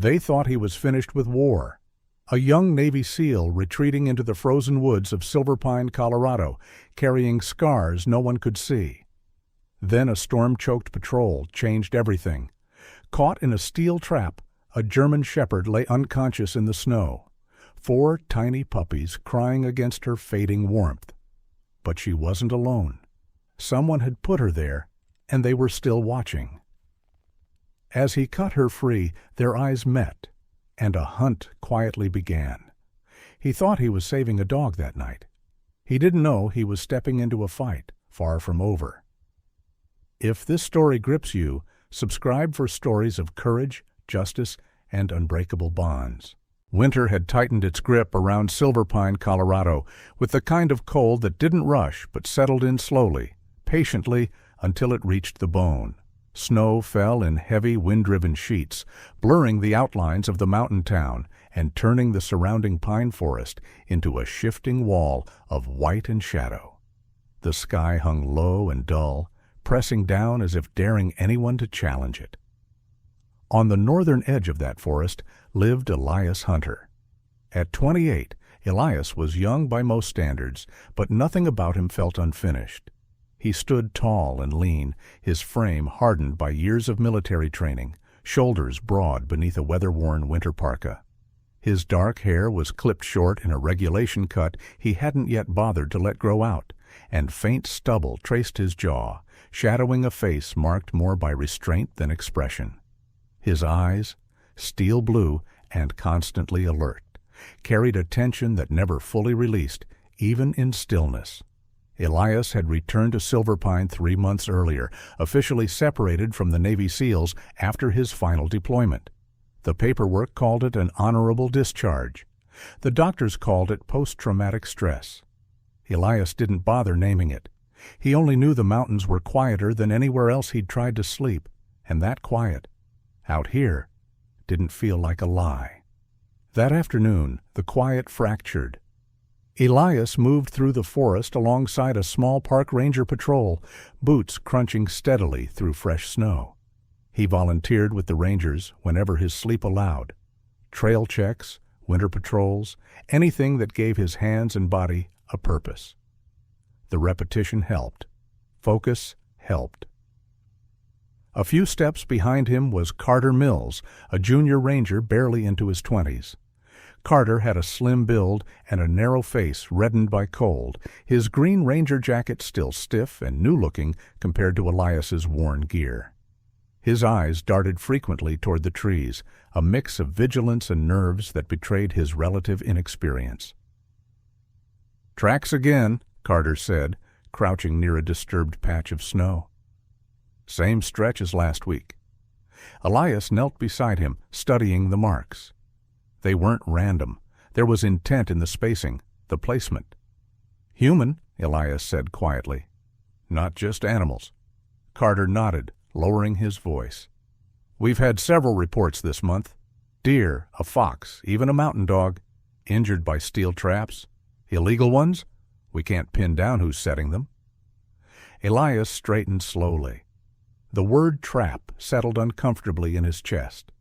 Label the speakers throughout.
Speaker 1: They thought he was finished with war. A young Navy SEAL retreating into the frozen woods of Silver Pine, Colorado, carrying scars no one could see. Then a storm-choked patrol changed everything. Caught in a steel trap, a German shepherd lay unconscious in the snow. 4 tiny puppies crying against her fading warmth. But she wasn't alone. Someone had put her there, and they were still watching. As he cut her free, their eyes met, and a hunt quietly began. He thought he was saving a dog that night. He didn't know he was stepping into a fight far from over. If this story grips you, subscribe for stories of courage, justice, and unbreakable bonds. Winter had tightened its grip around Silver Pine, Colorado, with the kind of cold that didn't rush but settled in slowly, patiently, until it reached the bone. Snow fell in heavy, wind-driven sheets, blurring the outlines of the mountain town and turning the surrounding pine forest into a shifting wall of white and shadow. The sky hung low and dull, pressing down as if daring anyone to challenge it. On the northern edge of that forest lived Elias Hunter. At 28, Elias was young by most standards, but nothing about him felt unfinished. He stood tall and lean, his frame hardened by years of military training, shoulders broad beneath a weather-worn winter parka. His dark hair was clipped short in a regulation cut he hadn't yet bothered to let grow out, and faint stubble traced his jaw, shadowing a face marked more by restraint than expression. His eyes, steel blue and constantly alert, carried a tension that never fully released, even in stillness. Elias had returned to Silver Pine 3 months earlier, officially separated from the Navy SEALs after his final deployment. The paperwork called it an honorable discharge. The doctors called it post-traumatic stress. Elias didn't bother naming it. He only knew the mountains were quieter than anywhere else he'd tried to sleep, and that quiet, out here, didn't feel like a lie. That afternoon, the quiet fractured. Elias moved through the forest alongside a small park ranger patrol, boots crunching steadily through fresh snow. He volunteered with the rangers whenever his sleep allowed. Trail checks, winter patrols, anything that gave his hands and body a purpose. The repetition helped. Focus helped. A few steps behind him was Carter Mills, a junior ranger barely into his 20s. Carter had a slim build and a narrow face reddened by cold, his green ranger jacket still stiff and new-looking compared to Elias's worn gear. His eyes darted frequently toward the trees, a mix of vigilance and nerves that betrayed his relative inexperience. "Tracks again," Carter said, crouching near a disturbed patch of snow. "Same stretch as last week." Elias knelt beside him, studying the marks. They weren't random. There was intent in the spacing, the placement. "Human," Elias said quietly. "Not just animals." Carter nodded, lowering his voice. "We've had several reports this month. Deer, a fox, even a mountain dog, injured by steel traps. Illegal ones? We can't pin down who's setting them." Elias straightened slowly. The word trap settled uncomfortably in his chest.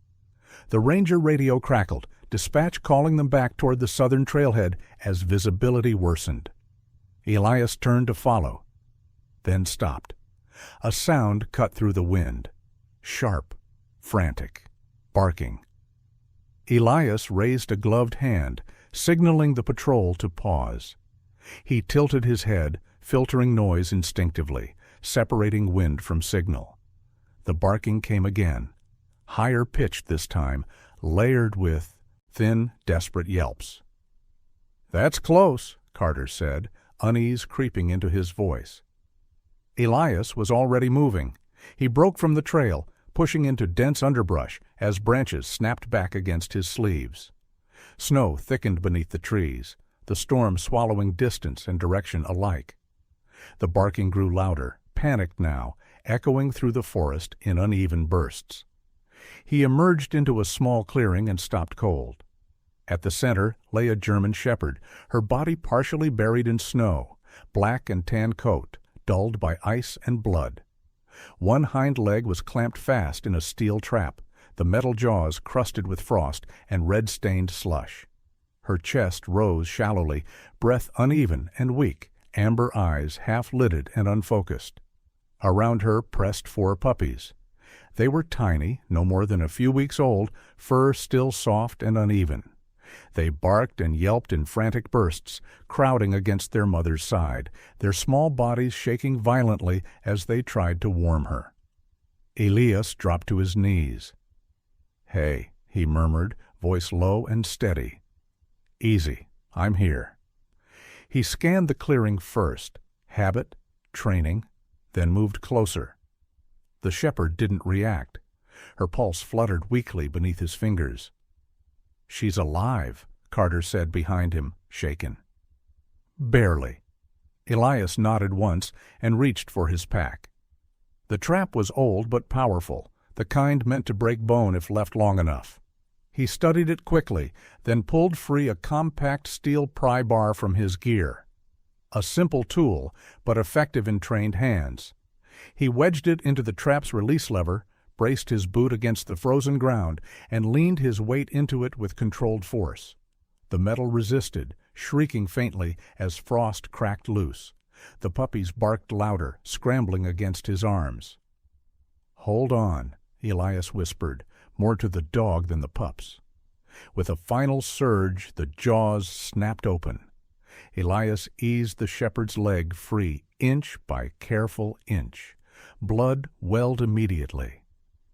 Speaker 1: The ranger radio crackled, dispatch calling them back toward the southern trailhead as visibility worsened. Elias turned to follow, then stopped. A sound cut through the wind. Sharp, frantic, barking. Elias raised a gloved hand, signaling the patrol to pause. He tilted his head, filtering noise instinctively, separating wind from signal. The barking came again, higher pitched this time, layered with thin, desperate yelps. "That's close," Carter said, unease creeping into his voice. Elias was already moving. He broke from the trail, pushing into dense underbrush as branches snapped back against his sleeves. Snow thickened beneath the trees, the storm swallowing distance and direction alike. The barking grew louder, panicked now, echoing through the forest in uneven bursts. He emerged into a small clearing and stopped cold. At the center lay a German shepherd, her body partially buried in snow, black and tan coat, dulled by ice and blood. One hind leg was clamped fast in a steel trap, the metal jaws crusted with frost and red-stained slush. Her chest rose shallowly, breath uneven and weak, amber eyes half-lidded and unfocused. Around her pressed 4 puppies. They were tiny, no more than a few weeks old, fur still soft and uneven. They barked and yelped in frantic bursts, crowding against their mother's side, their small bodies shaking violently as they tried to warm her. Elias dropped to his knees. "Hey," he murmured, voice low and steady. "Easy, I'm here." He scanned the clearing first, habit, training, then moved closer. The shepherd didn't react. Her pulse fluttered weakly beneath his fingers. "She's alive," Carter said behind him, shaken. "Barely." Elias nodded once and reached for his pack. The trap was old but powerful, the kind meant to break bone if left long enough. He studied it quickly, then pulled free a compact steel pry bar from his gear. A simple tool, but effective in trained hands. He wedged it into the trap's release lever, braced his boot against the frozen ground, and leaned his weight into it with controlled force. The metal resisted, shrieking faintly as frost cracked loose. The puppies barked louder, scrambling against his arms. "Hold on," Elias whispered, more to the dog than the pups. With a final surge, the jaws snapped open. Elias eased the shepherd's leg free, inch by careful inch. Blood welled immediately.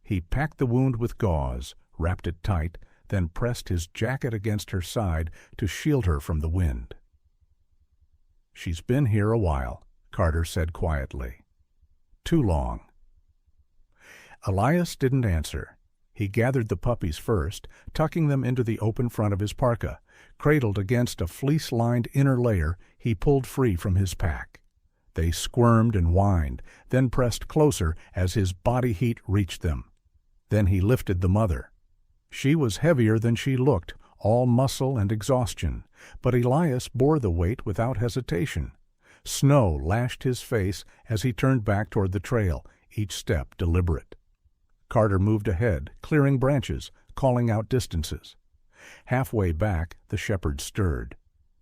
Speaker 1: He packed the wound with gauze, wrapped it tight, then pressed his jacket against her side to shield her from the wind. "She's been here a while," Carter said quietly. "Too long." Elias didn't answer. He gathered the puppies first, tucking them into the open front of his parka. Cradled against a fleece-lined inner layer, he pulled free from his pack. They squirmed and whined, then pressed closer as his body heat reached them. Then he lifted the mother. She was heavier than she looked, all muscle and exhaustion, but Elias bore the weight without hesitation. Snow lashed his face as he turned back toward the trail, each step deliberate. Carter moved ahead, clearing branches, calling out distances. Halfway back, the shepherd stirred.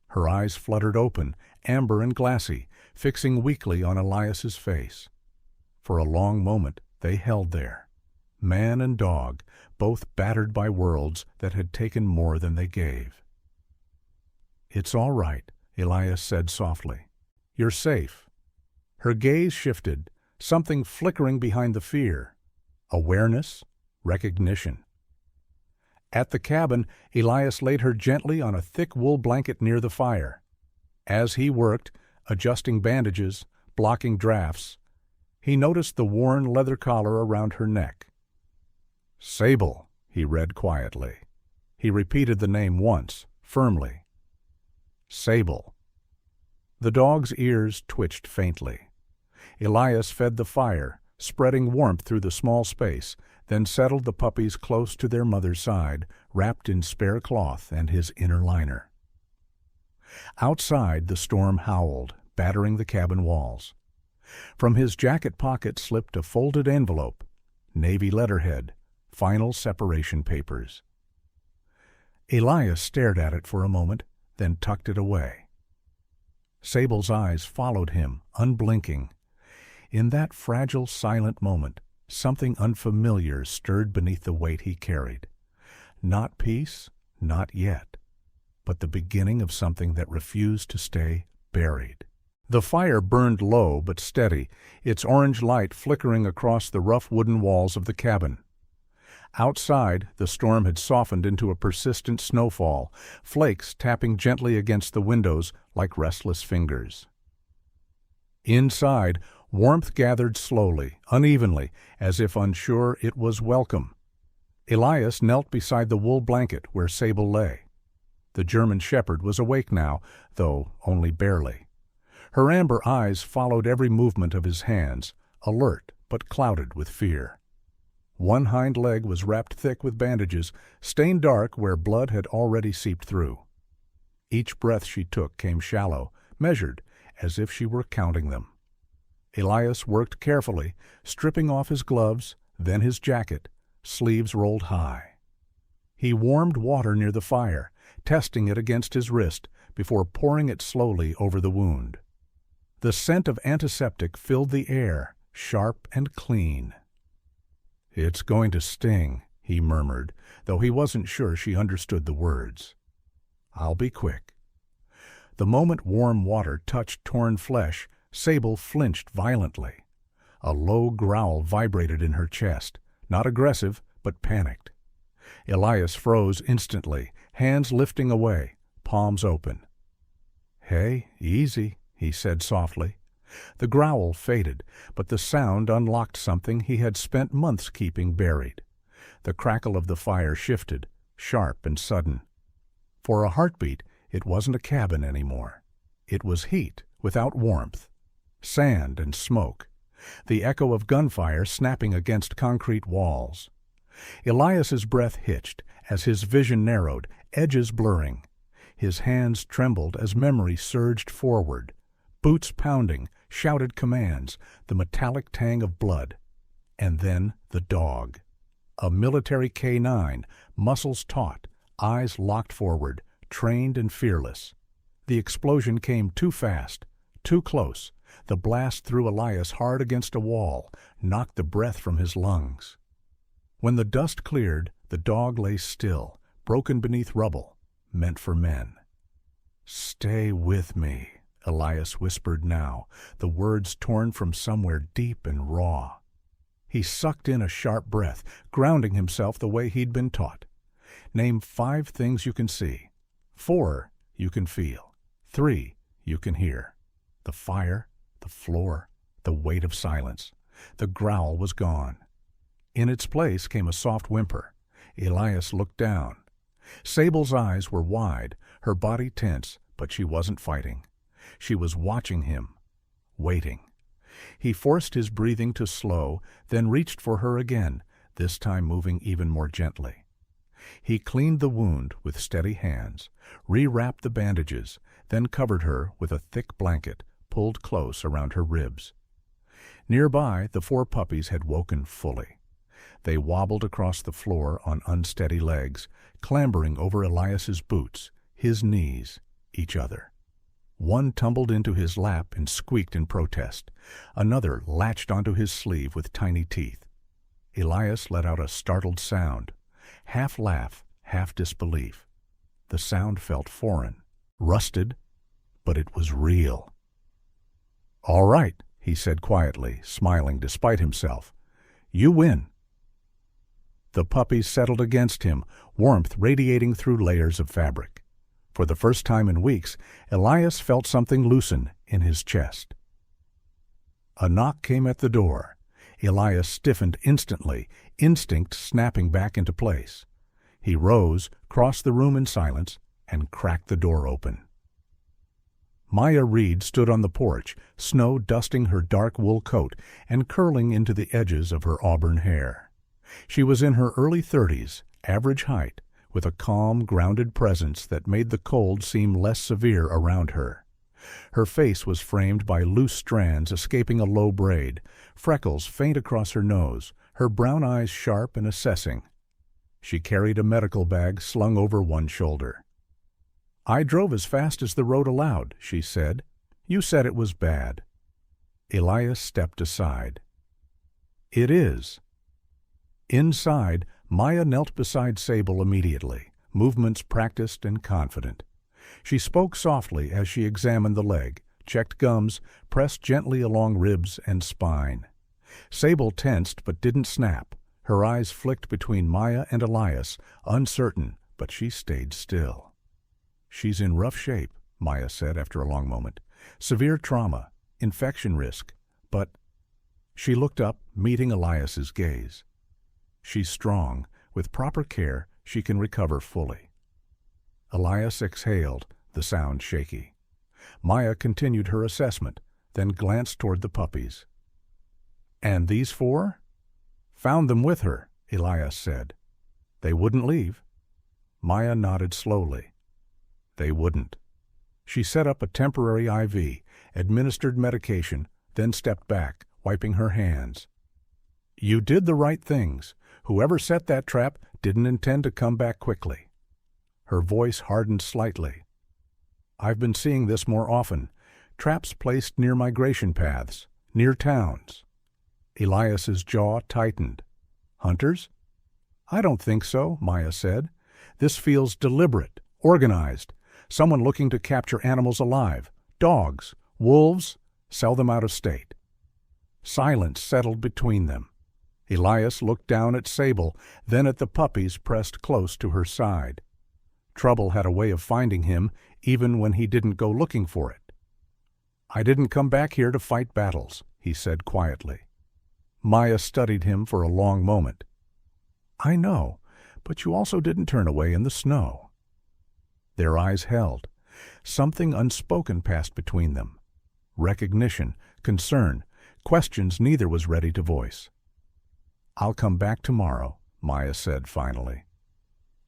Speaker 1: Her eyes fluttered open, amber and glassy, fixing weakly on Elias's face. For a long moment they held there. Man and dog, both battered by worlds that had taken more than they gave. "It's all right," Elias said softly. "You're safe." Her gaze shifted, something flickering behind the fear. Awareness, recognition. At the cabin, Elias laid her gently on a thick wool blanket near the fire. As he worked, adjusting bandages, blocking drafts, he noticed the worn leather collar around her neck. "Sable," he read quietly. He repeated the name once, firmly. "Sable." The dog's ears twitched faintly. Elias fed the fire, spreading warmth through the small space, then settled the puppies close to their mother's side, wrapped in spare cloth and his inner liner. Outside, the storm howled, battering the cabin walls. From his jacket pocket slipped a folded envelope, navy letterhead, final separation papers. Elias stared at it for a moment, then tucked it away. Sable's eyes followed him, unblinking. In that fragile, silent moment, something unfamiliar stirred beneath the weight he carried. Not peace, not yet, but the beginning of something that refused to stay buried. The fire burned low but steady, its orange light flickering across the rough wooden walls of the cabin. Outside, the storm had softened into a persistent snowfall, flakes tapping gently against the windows like restless fingers. Inside, warmth gathered slowly, unevenly, as if unsure it was welcome. Elias knelt beside the wool blanket where Sable lay. The German shepherd was awake now, though only barely. Her amber eyes followed every movement of his hands, alert but clouded with fear. One hind leg was wrapped thick with bandages, stained dark where blood had already seeped through. Each breath she took came shallow, measured, as if she were counting them. Elias worked carefully, stripping off his gloves, then his jacket, sleeves rolled high. He warmed water near the fire, testing it against his wrist before pouring it slowly over the wound. The scent of antiseptic filled the air, sharp and clean. "It's going to sting," he murmured, though he wasn't sure she understood the words. "I'll be quick." The moment warm water touched torn flesh, Sable flinched violently. A low growl vibrated in her chest, not aggressive, but panicked. Elias froze instantly, hands lifting away, palms open. "Hey, easy," he said softly. The growl faded, but the sound unlocked something he had spent months keeping buried. The crackle of the fire shifted, sharp and sudden. For a heartbeat, it wasn't a cabin anymore. It was heat without warmth, sand and smoke, the echo of gunfire snapping against concrete walls. Elias's breath hitched as his vision narrowed, edges blurring. His hands trembled as memory surged forward. Boots pounding, shouted commands, the metallic tang of blood. And then the dog. A military K9, muscles taut, eyes locked forward, trained and fearless. The explosion came too fast, too close. The blast threw Elias hard against a wall, knocked the breath from his lungs. When the dust cleared, the dog lay still, broken beneath rubble, meant for men. "Stay with me," Elias whispered now, the words torn from somewhere deep and raw. He sucked in a sharp breath, grounding himself the way he'd been taught. "Name 5 things you can see. 4 you can feel. 3 you can hear. The fire, the floor, the weight of silence." The growl was gone. In its place came a soft whimper. Elias looked down. Sable's eyes were wide, her body tense, but she wasn't fighting. She was watching him, waiting. He forced his breathing to slow, then reached for her again, this time moving even more gently. He cleaned the wound with steady hands, rewrapped the bandages, then covered her with a thick blanket, pulled close around her ribs. Nearby, the 4 puppies had woken fully. They wobbled across the floor on unsteady legs, clambering over Elias's boots, his knees, each other. One tumbled into his lap and squeaked in protest. Another latched onto his sleeve with tiny teeth. Elias let out a startled sound, half laugh, half disbelief. The sound felt foreign, rusted, but it was real. "All right," he said quietly, smiling despite himself. "You win." The puppies settled against him, warmth radiating through layers of fabric. For the first time in weeks, Elias felt something loosen in his chest. A knock came at the door. Elias stiffened instantly, instinct snapping back into place. He rose, crossed the room in silence, and cracked the door open. Maya Reed stood on the porch, snow dusting her dark wool coat and curling into the edges of her auburn hair. She was in her early 30s, average height, with a calm, grounded presence that made the cold seem less severe around her. Her face was framed by loose strands escaping a low braid, freckles faint across her nose, her brown eyes sharp and assessing. She carried a medical bag slung over one shoulder. "I drove as fast as the road allowed," she said. "You said it was bad." Elias stepped aside. "It is." Inside, Maya knelt beside Sable immediately, movements practiced and confident. She spoke softly as she examined the leg, checked gums, pressed gently along ribs and spine. Sable tensed but didn't snap. Her eyes flicked between Maya and Elias, uncertain, but she stayed still. "She's in rough shape," Maya said after a long moment. "Severe trauma, infection risk, but—" She looked up, meeting Elias's gaze. "She's strong. With proper care, she can recover fully." Elias exhaled, the sound shaky. Maya continued her assessment, then glanced toward the puppies. "And these 4? "Found them with her," Elias said. "They wouldn't leave." Maya nodded slowly. "They wouldn't." She set up a temporary IV, administered medication, then stepped back, wiping her hands. "You did the right things. Whoever set that trap didn't intend to come back quickly. Her voice hardened slightly. I've been seeing this more often. Traps placed near migration paths, near towns. Elias's jaw tightened. Hunters? I don't think so, Maya said. This feels deliberate, organized. Someone looking to capture animals alive. Dogs, wolves, sell them out of state. Silence settled between them. Elias looked down at Sable, then at the puppies pressed close to her side. Trouble had a way of finding him, even when he didn't go looking for it. I didn't come back here to fight battles, he said quietly. Maya studied him for a long moment. I know, but you also didn't turn away in the snow. Their eyes held. Something unspoken passed between them. Recognition, concern, questions neither was ready to voice. I'll come back tomorrow, Maya said finally.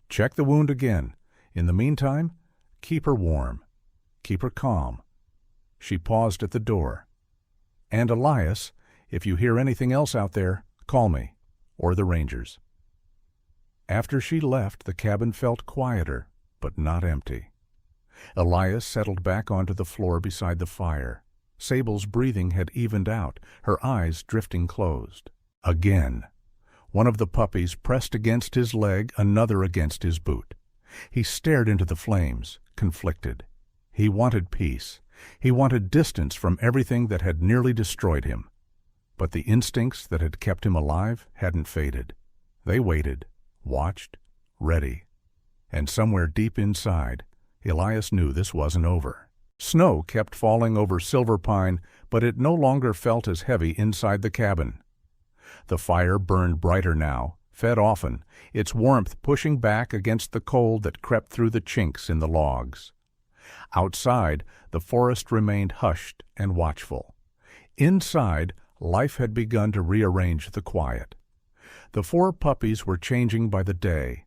Speaker 1: Check the wound again. In the meantime, keep her warm. Keep her calm. She paused at the door. And Elias, if you hear anything else out there, call me, or the Rangers. After she left, the cabin felt quieter, but not empty. Elias settled back onto the floor beside the fire. Sable's breathing had evened out, her eyes drifting closed. Again. One of the puppies pressed against his leg, another against his boot. He stared into the flames, conflicted. He wanted peace. He wanted distance from everything that had nearly destroyed him. But the instincts that had kept him alive hadn't faded. They waited, watched, ready. And somewhere deep inside, Elias knew this wasn't over. Snow kept falling over Silver Pine, but it no longer felt as heavy inside the cabin. The fire burned brighter now, fed often, its warmth pushing back against the cold that crept through the chinks in the logs. Outside, the forest remained hushed and watchful. Inside, life had begun to rearrange the quiet. The 4 puppies were changing by the day.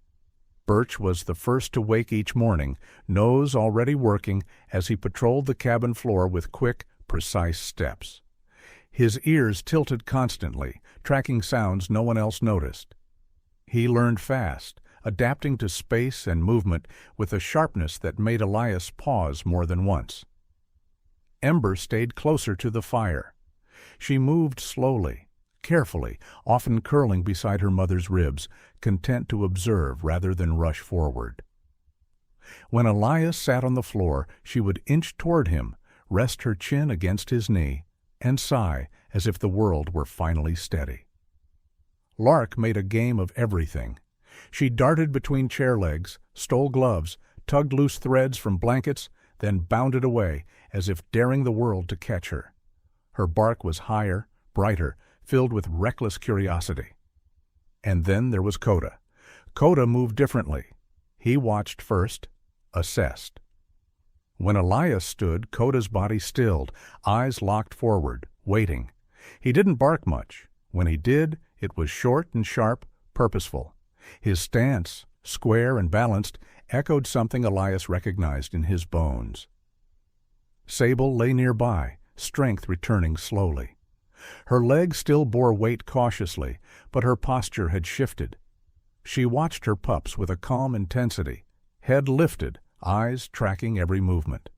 Speaker 1: Birch was the first to wake each morning, nose already working as he patrolled the cabin floor with quick, precise steps. His ears tilted constantly, tracking sounds no one else noticed. He learned fast, adapting to space and movement with a sharpness that made Elias pause more than once. Ember stayed closer to the fire. She moved slowly, carefully, often curling beside her mother's ribs, content to observe rather than rush forward. When Elias sat on the floor, she would inch toward him, rest her chin against his knee, and sigh as if the world were finally steady. Lark made a game of everything. She darted between chair legs, stole gloves, tugged loose threads from blankets, then bounded away as if daring the world to catch her. Her bark was higher, brighter, filled with reckless curiosity. And then there was Coda. Coda moved differently. He watched first, assessed. When Elias stood, Coda's body stilled, eyes locked forward, waiting. He didn't bark much. When he did, it was short and sharp, purposeful. His stance, square and balanced, echoed something Elias recognized in his bones. Sable lay nearby, strength returning slowly. Her legs still bore weight cautiously, but her posture had shifted. She watched her pups with a calm intensity, head lifted, eyes tracking every movement.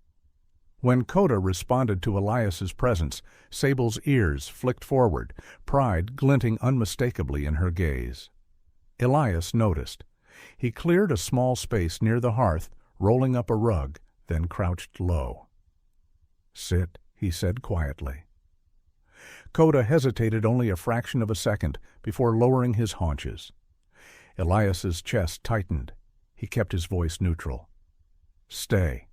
Speaker 1: When Coda responded to Elias's presence, Sable's ears flicked forward, pride glinting unmistakably in her gaze. Elias noticed. He cleared a small space near the hearth, rolling up a rug, then crouched low. "Sit," he said quietly. Coda hesitated only a fraction of a second before lowering his haunches. Elias's chest tightened. He kept his voice neutral. "Stay."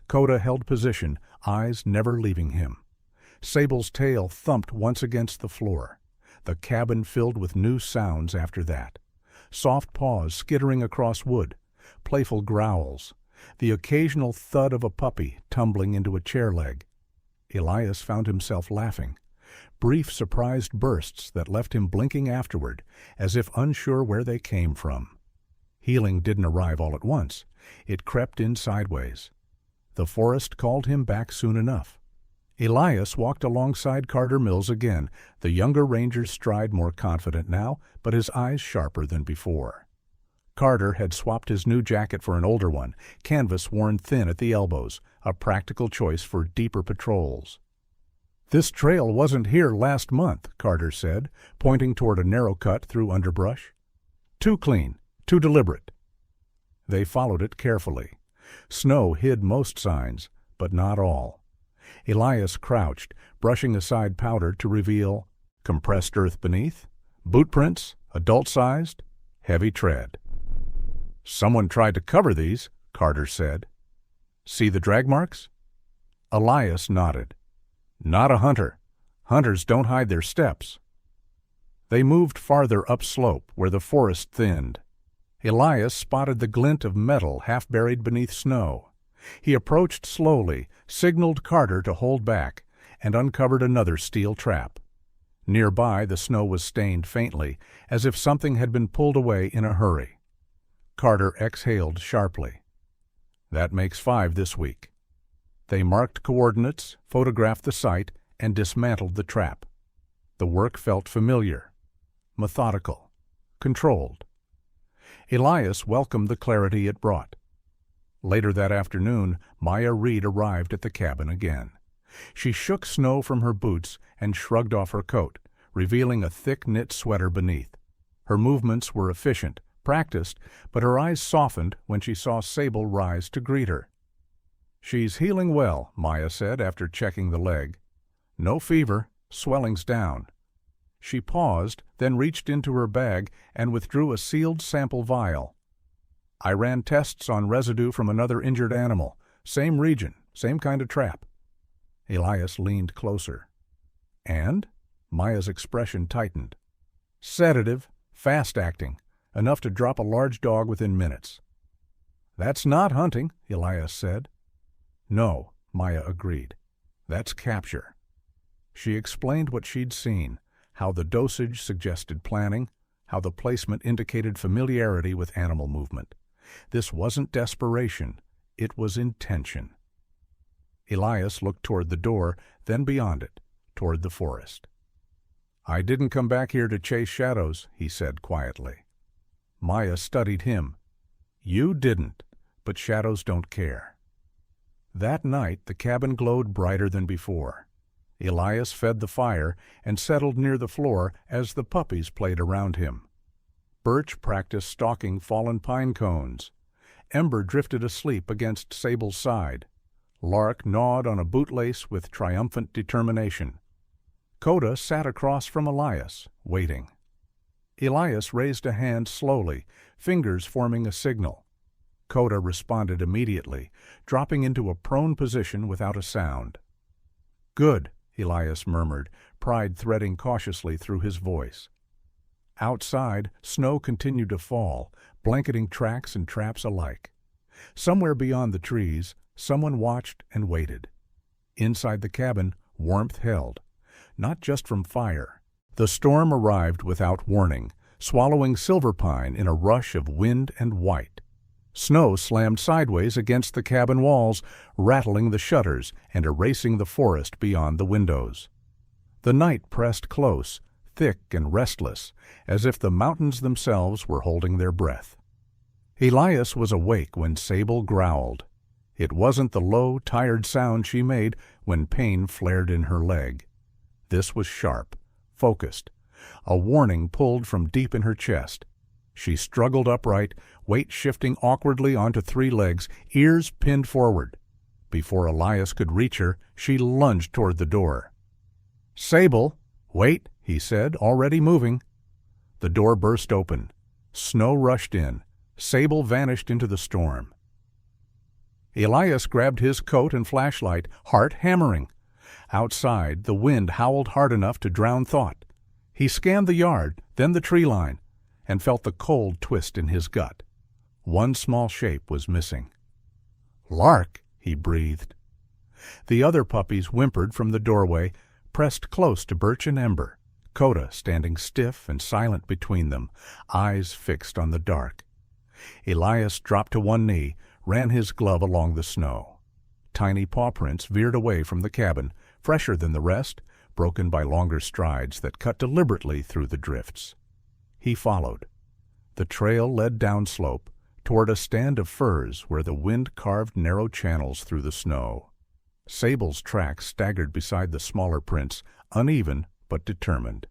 Speaker 1: Coda held position, eyes never leaving him. Sable's tail thumped once against the floor. The cabin filled with new sounds after that. Soft paws skittering across wood, playful growls, the occasional thud of a puppy tumbling into a chair leg. Elias found himself laughing. Brief, surprised bursts that left him blinking afterward, as if unsure where they came from. Healing didn't arrive all at once. It crept in sideways. The forest called him back soon enough. Elias walked alongside Carter Mills again, the younger ranger's stride more confident now, but his eyes sharper than before. Carter had swapped his new jacket for an older one, canvas worn thin at the elbows, a practical choice for deeper patrols. "This trail wasn't here last month," Carter said, pointing toward a narrow cut through underbrush. "Too clean, too deliberate." They followed it carefully. Snow hid most signs, but not all. Elias crouched, brushing aside powder to reveal compressed earth beneath, boot prints, adult-sized, heavy tread. "Someone tried to cover these," Carter said. "See the drag marks?" Elias nodded. "Not a hunter. Hunters don't hide their steps." They moved farther upslope, where the forest thinned. Elias spotted the glint of metal half buried beneath snow. He approached slowly, signaled Carter to hold back, and uncovered another steel trap. Nearby, the snow was stained faintly, as if something had been pulled away in a hurry. Carter exhaled sharply. "That makes 5 this week." They marked coordinates, photographed the site, and dismantled the trap. The work felt familiar, methodical, controlled. Elias welcomed the clarity it brought. Later that afternoon, Maya Reed arrived at the cabin again. She shook snow from her boots and shrugged off her coat, revealing a thick knit sweater beneath. Her movements were efficient, practiced, but her eyes softened when she saw Sable rise to greet her. "She's healing well," Maya said after checking the leg. "No fever, swelling's down." She paused, then reached into her bag and withdrew a sealed sample vial. "I ran tests on residue from another injured animal. Same region, same kind of trap." Elias leaned closer. "And?" Maya's expression tightened. "Sedative, fast-acting, enough to drop a large dog within minutes." "That's not hunting," Elias said. "No," Maya agreed. "That's capture." She explained what she'd seen, how the dosage suggested planning, how the placement indicated familiarity with animal movement. This wasn't desperation, it was intention. Elias looked toward the door, then beyond it, toward the forest. "I didn't come back here to chase shadows," he said quietly. Maya studied him. "You didn't, but shadows don't care." That night the cabin glowed brighter than before. Elias fed the fire and settled near the floor as the puppies played around him. Birch practiced stalking fallen pine cones. Ember drifted asleep against Sable's side. Lark gnawed on a bootlace with triumphant determination. Coda sat across from Elias, waiting. Elias raised a hand slowly, fingers forming a signal. Coda responded immediately, dropping into a prone position without a sound. "Good," Elias murmured, pride threading cautiously through his voice. Outside, snow continued to fall, blanketing tracks and traps alike. Somewhere beyond the trees, someone watched and waited. Inside the cabin, warmth held, not just from fire. The storm arrived without warning, swallowing silver pine in a rush of wind and white. Snow slammed sideways against the cabin walls, rattling the shutters and erasing the forest beyond the windows. The night pressed close, thick and restless, as if the mountains themselves were holding their breath. Elias was awake when Sable growled. It wasn't the low, tired sound she made when pain flared in her leg. This was sharp, focused, a warning pulled from deep in her chest. She struggled upright, weight shifting awkwardly onto 3 legs, ears pinned forward. Before Elias could reach her, she lunged toward the door. "Sable, wait," he said, already moving. The door burst open. Snow rushed in. Sable vanished into the storm. Elias grabbed his coat and flashlight, heart hammering. Outside, the wind howled hard enough to drown thought. He scanned the yard, then the tree line, and felt the cold twist in his gut. One small shape was missing. "Lark," he breathed. The other puppies whimpered from the doorway, pressed close to Birch and Ember, Coda standing stiff and silent between them, eyes fixed on the dark. Elias dropped to one knee, ran his glove along the snow. Tiny paw prints veered away from the cabin, fresher than the rest, broken by longer strides that cut deliberately through the drifts. He followed. The trail led downslope toward a stand of firs where the wind carved narrow channels through the snow. Sable's tracks staggered beside the smaller prints, uneven but determined.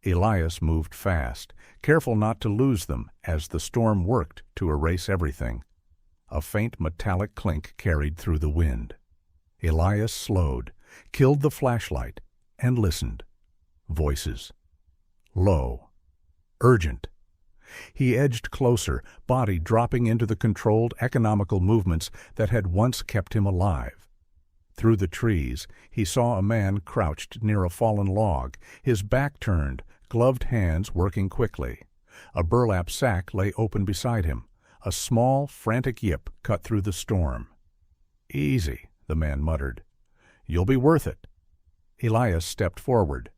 Speaker 1: Elias moved fast, careful not to lose them as the storm worked to erase everything. A faint metallic clink carried through the wind. Elias slowed, killed the flashlight, and listened. Voices. Low. Urgent. He edged closer, body dropping into the controlled, economical movements that had once kept him alive. Through the trees, he saw a man crouched near a fallen log, his back turned, gloved hands working quickly. A burlap sack lay open beside him. A small, frantic yip cut through the storm. "Easy," the man muttered. "You'll be worth it." Elias stepped forward.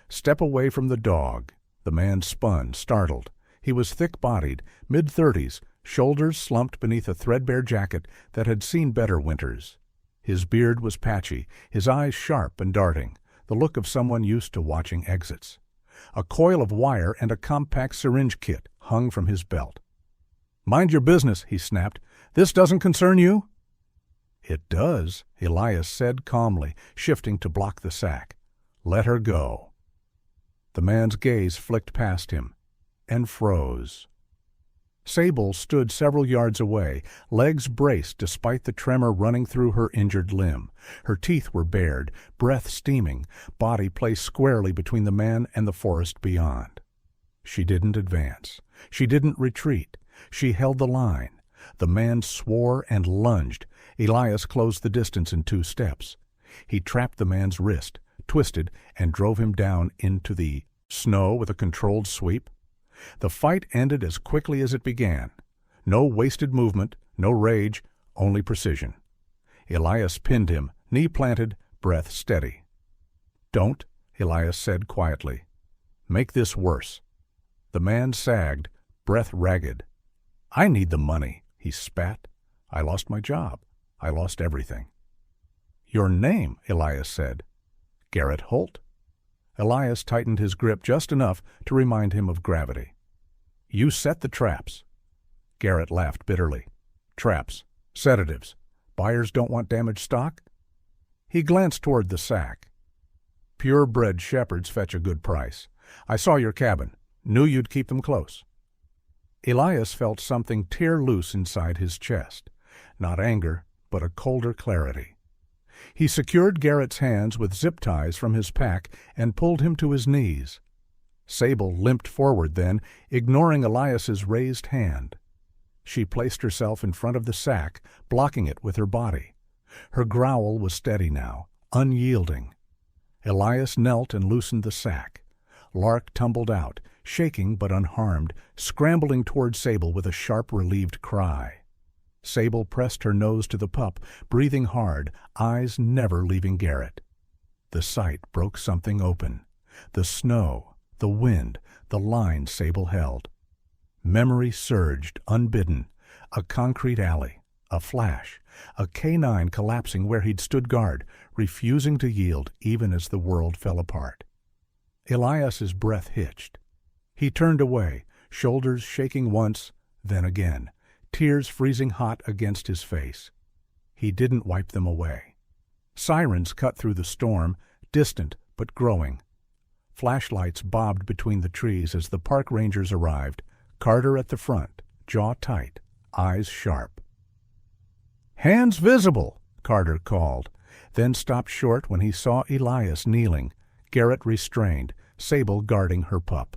Speaker 1: "Step away from the dog." The man spun, startled. He was thick-bodied, mid-30s, shoulders slumped beneath a threadbare jacket that had seen better winters. His beard was patchy, his eyes sharp and darting, the look of someone used to watching exits. A coil of wire and a compact syringe kit hung from his belt. "Mind your business," he snapped. "This doesn't concern you?" "It does," Elias said calmly, shifting to block the sack. "Let her go." The man's gaze flicked past him and froze. Sable stood several yards away, legs braced despite the tremor running through her injured limb. Her teeth were bared, breath steaming, body placed squarely between the man and the forest beyond. She didn't advance. She didn't retreat. She held the line. The man swore and lunged. Elias closed the distance in 2 steps. He trapped the man's wrist, twisted, and drove him down into the snow with a controlled sweep. The fight ended as quickly as it began. No wasted movement, no rage, only precision. Elias pinned him, knee planted, breath steady. "Don't," Elias said quietly. "Make this worse." The man sagged, breath ragged. "I need the money," he spat. "I lost my job. I lost everything." "Your name," Elias said. "Garrett Holt." Elias tightened his grip just enough to remind him of gravity. "You set the traps." Garrett laughed bitterly. "Traps. Sedatives. Buyers don't want damaged stock?" He glanced toward the sack. "Purebred shepherds fetch a good price. I saw your cabin. Knew you'd keep them close." Elias felt something tear loose inside his chest. Not anger, but a colder clarity. He secured Garrett's hands with zip ties from his pack and pulled him to his knees. Sable limped forward then, ignoring Elias's raised hand. She placed herself in front of the sack, blocking it with her body. Her growl was steady now, unyielding. Elias knelt and loosened the sack. Lark tumbled out, shaking but unharmed, scrambling toward Sable with a sharp, relieved cry. Sable pressed her nose to the pup, breathing hard, eyes never leaving Garrett. The sight broke something open. The snow, the wind, the line Sable held. Memory surged, unbidden. A concrete alley, a flash, a canine collapsing where he'd stood guard, refusing to yield even as the world fell apart. Elias's breath hitched. He turned away, shoulders shaking once, then again, tears freezing hot against his face. He didn't wipe them away. Sirens cut through the storm, distant but growing. Flashlights bobbed between the trees as the park rangers arrived, Carter at the front, jaw tight, eyes sharp. "Hands visible," Carter called, then stopped short when he saw Elias kneeling, Garrett restrained, Sable guarding her pup.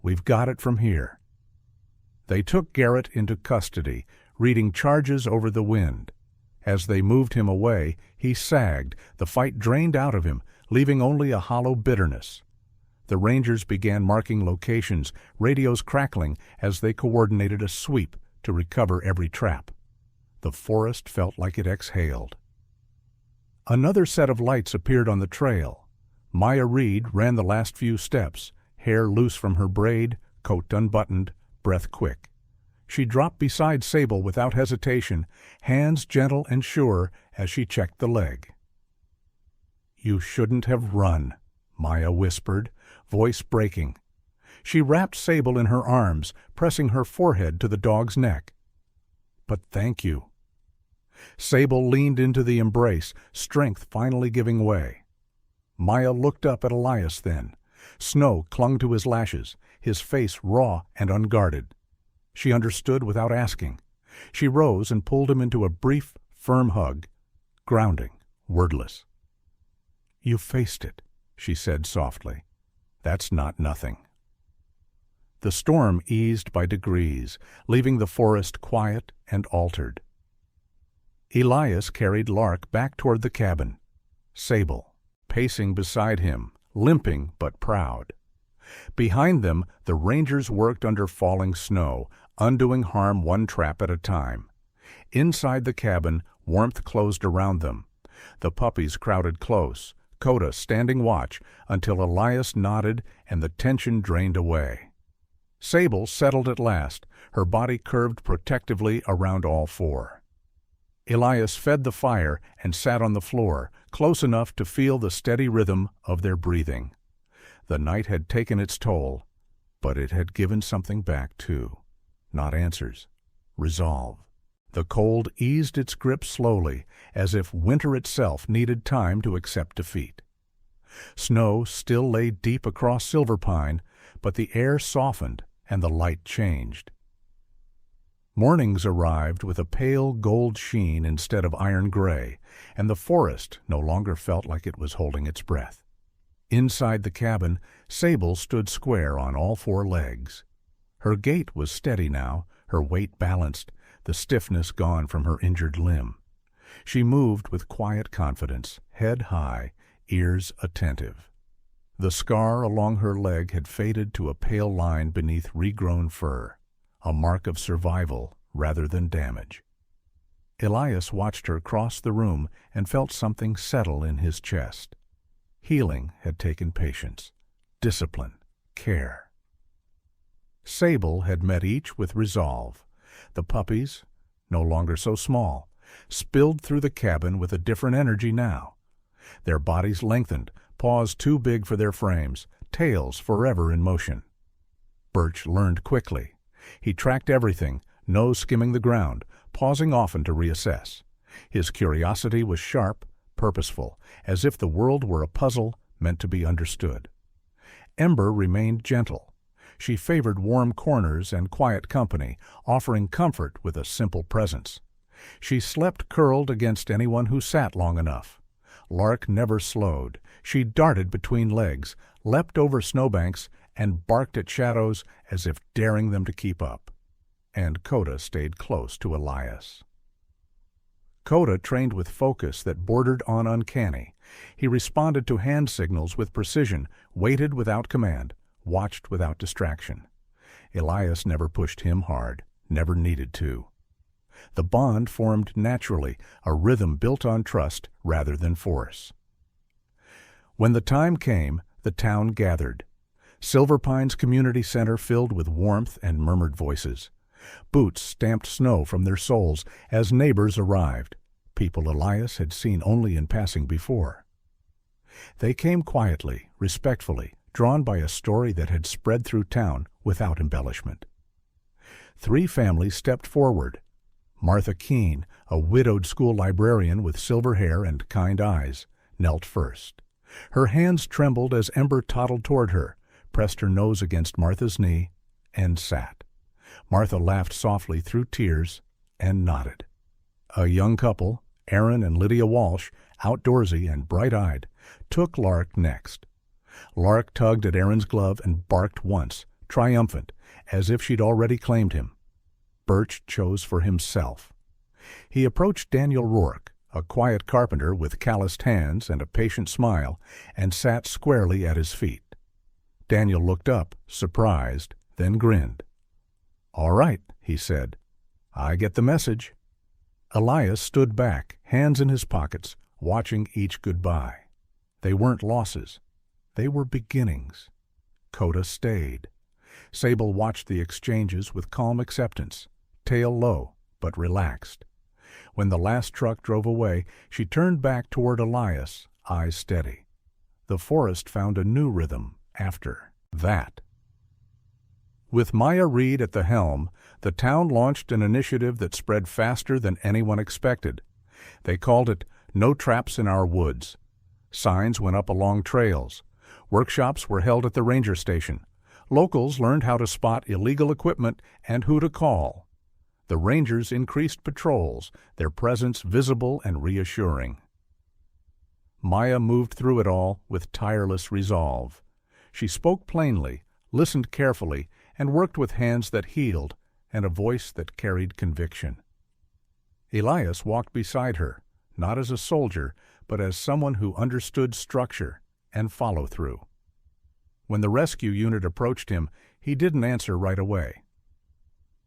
Speaker 1: "We've got it from here." They took Garrett into custody, reading charges over the wind. As they moved him away, he sagged, the fight drained out of him, leaving only a hollow bitterness. The Rangers began marking locations, radios crackling as they coordinated a sweep to recover every trap. The forest felt like it exhaled. Another set of lights appeared on the trail. Maya Reed ran the last few steps, hair loose from her braid, coat unbuttoned, breath quick. She dropped beside Sable without hesitation, hands gentle and sure as she checked the leg. You shouldn't have run, Maya whispered, voice breaking. She wrapped Sable in her arms, pressing her forehead to the dog's neck. But thank you. Sable leaned into the embrace, strength finally giving way. Maya looked up at Elias then. Snow clung to his lashes, his face raw and unguarded. She understood without asking. She rose and pulled him into a brief, firm hug, grounding, wordless. You faced it, she said softly. That's not nothing. The storm eased by degrees, leaving the forest quiet and altered. Elias carried Lark back toward the cabin. Sable, pacing beside him, limping but proud. Behind them, the rangers worked under falling snow, undoing harm one trap at a time. Inside the cabin, warmth closed around them. The puppies crowded close, Coda standing watch until Elias nodded and the tension drained away. Sable settled at last, her body curved protectively around all four. Elias fed the fire and sat on the floor, close enough to feel the steady rhythm of their breathing. The night had taken its toll, but it had given something back too. Not answers. Resolve. The cold eased its grip slowly, as if winter itself needed time to accept defeat. Snow still lay deep across Silverpine, but the air softened and the light changed. Mornings arrived with a pale gold sheen instead of iron gray, and the forest no longer felt like it was holding its breath. Inside the cabin, Sable stood square on all four legs. Her gait was steady now, her weight balanced, the stiffness gone from her injured limb. She moved with quiet confidence, head high, ears attentive. The scar along her leg had faded to a pale line beneath regrown fur, a mark of survival rather than damage. Elias watched her cross the room and felt something settle in his chest. Healing had taken patience, discipline, care. Sable had met each with resolve. The puppies, no longer so small, spilled through the cabin with a different energy now. Their bodies lengthened, paws too big for their frames, tails forever in motion. Birch learned quickly. He tracked everything, nose skimming the ground, pausing often to reassess. His curiosity was sharp, purposeful, as if the world were a puzzle meant to be understood. Ember remained gentle. She favored warm corners and quiet company, offering comfort with a simple presence. She slept curled against anyone who sat long enough. Lark never slowed. She darted between legs, leapt over snowbanks, and barked at shadows as if daring them to keep up. And Coda stayed close to Elias. Coda trained with focus that bordered on uncanny. He responded to hand signals with precision, waited without command, watched without distraction. Elias never pushed him hard, never needed to. The bond formed naturally, a rhythm built on trust rather than force. When the time came, the town gathered. Silverpine's community center filled with warmth and murmured voices. Boots stamped snow from their soles as neighbors arrived, people Elias had seen only in passing before. They came quietly, respectfully, drawn by a story that had spread through town without embellishment. 3 families stepped forward. Martha Keene, a widowed school librarian with silver hair and kind eyes, knelt first. Her hands trembled as Ember toddled toward her, pressed her nose against Martha's knee, and sat. Martha laughed softly through tears and nodded. A young couple, Aaron and Lydia Walsh, outdoorsy and bright-eyed, took Lark next. Lark tugged at Aaron's glove and barked once, triumphant, as if she'd already claimed him. Birch chose for himself. He approached Daniel Rourke, a quiet carpenter with calloused hands and a patient smile, and sat squarely at his feet. Daniel looked up, surprised, then grinned. "All right," he said. "I get the message." Elias stood back, hands in his pockets, watching each goodbye. They weren't losses. They were beginnings. Coda stayed. Sable watched the exchanges with calm acceptance, tail low, but relaxed. When the last truck drove away, she turned back toward Elias, eyes steady. The forest found a new rhythm after that. With Maya Reed at the helm, the town launched an initiative that spread faster than anyone expected. They called it No Traps in Our Woods. Signs went up along trails. Workshops were held at the ranger station. Locals learned how to spot illegal equipment and who to call. The rangers increased patrols, their presence visible and reassuring. Maya moved through it all with tireless resolve. She spoke plainly, listened carefully, and worked with hands that healed and a voice that carried conviction. Elias walked beside her, not as a soldier, but as someone who understood structure and follow-through. When the rescue unit approached him, he didn't answer right away.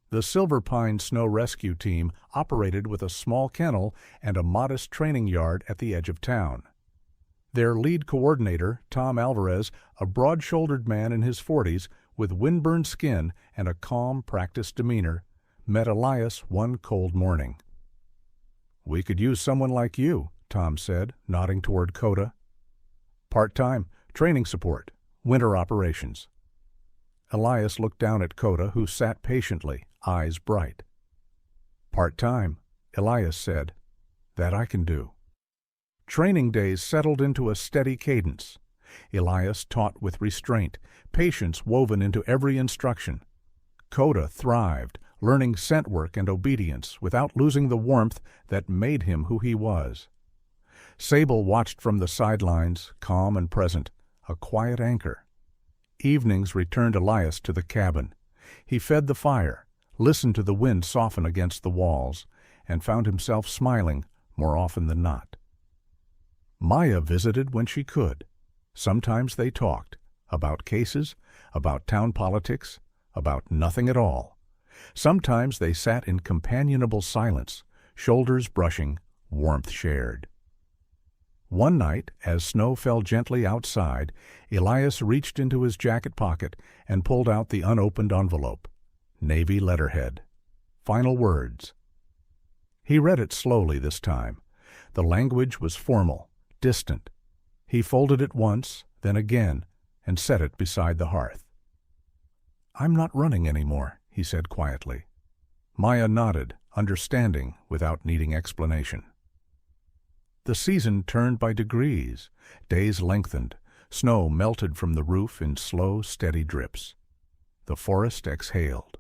Speaker 1: The Silver Pine Snow Rescue Team operated with a small kennel and a modest training yard at the edge of town. Their lead coordinator, Tom Alvarez, a broad-shouldered man in his 40s with windburned skin and a calm, practiced demeanor, met Elias one cold morning. "We could use someone like you," Tom said, nodding toward Coda. "Part-time, training support, winter operations." Elias looked down at Coda, who sat patiently, eyes bright. "Part-time," Elias said. "That I can do." Training days settled into a steady cadence. Elias taught with restraint, patience woven into every instruction. Coda thrived, learning scent work and obedience without losing the warmth that made him who he was. Sable watched from the sidelines, calm and present, a quiet anchor. Evenings returned Elias to the cabin. He fed the fire, listened to the wind soften against the walls, and found himself smiling more often than not. Maya visited when she could. Sometimes they talked, about cases, about town politics, about nothing at all. Sometimes they sat in companionable silence, shoulders brushing, warmth shared. One night, as snow fell gently outside, Elias reached into his jacket pocket and pulled out the unopened envelope. Navy letterhead. Final words. He read it slowly this time. The language was formal, distant. He folded it once, then again, and set it beside the hearth. "I'm not running anymore," he said quietly. Maya nodded, understanding without needing explanation. The season turned by degrees. Days lengthened. Snow melted from the roof in slow, steady drips. The forest exhaled.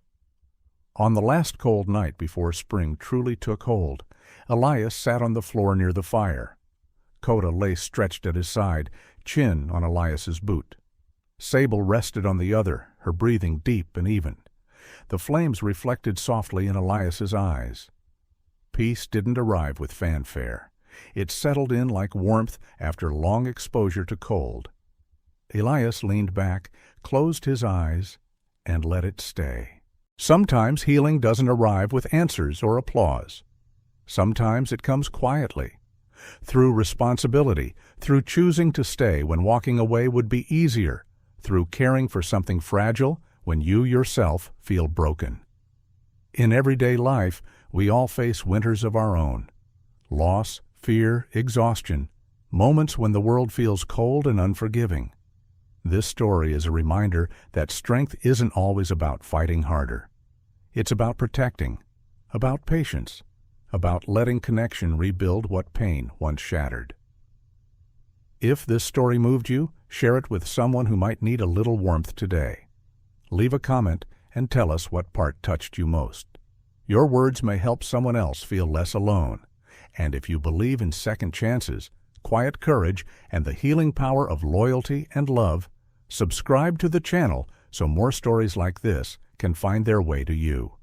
Speaker 1: On the last cold night before spring truly took hold, Elias sat on the floor near the fire. Coda lay stretched at his side, chin on Elias's boot. Sable rested on the other, her breathing deep and even. The flames reflected softly in Elias's eyes. Peace didn't arrive with fanfare. It settled in like warmth after long exposure to cold. Elias leaned back, closed his eyes, and let it stay. Sometimes healing doesn't arrive with answers or applause. Sometimes it comes quietly. Through responsibility, through choosing to stay when walking away would be easier, through caring for something fragile when you yourself feel broken. In everyday life, we all face winters of our own. Loss, fear, exhaustion, moments when the world feels cold and unforgiving. This story is a reminder that strength isn't always about fighting harder. It's about protecting, about patience, about letting connection rebuild what pain once shattered. If this story moved you, share it with someone who might need a little warmth today. Leave a comment and tell us what part touched you most. Your words may help someone else feel less alone. And if you believe in second chances, quiet courage, and the healing power of loyalty and love, subscribe to the channel so more stories like this can find their way to you.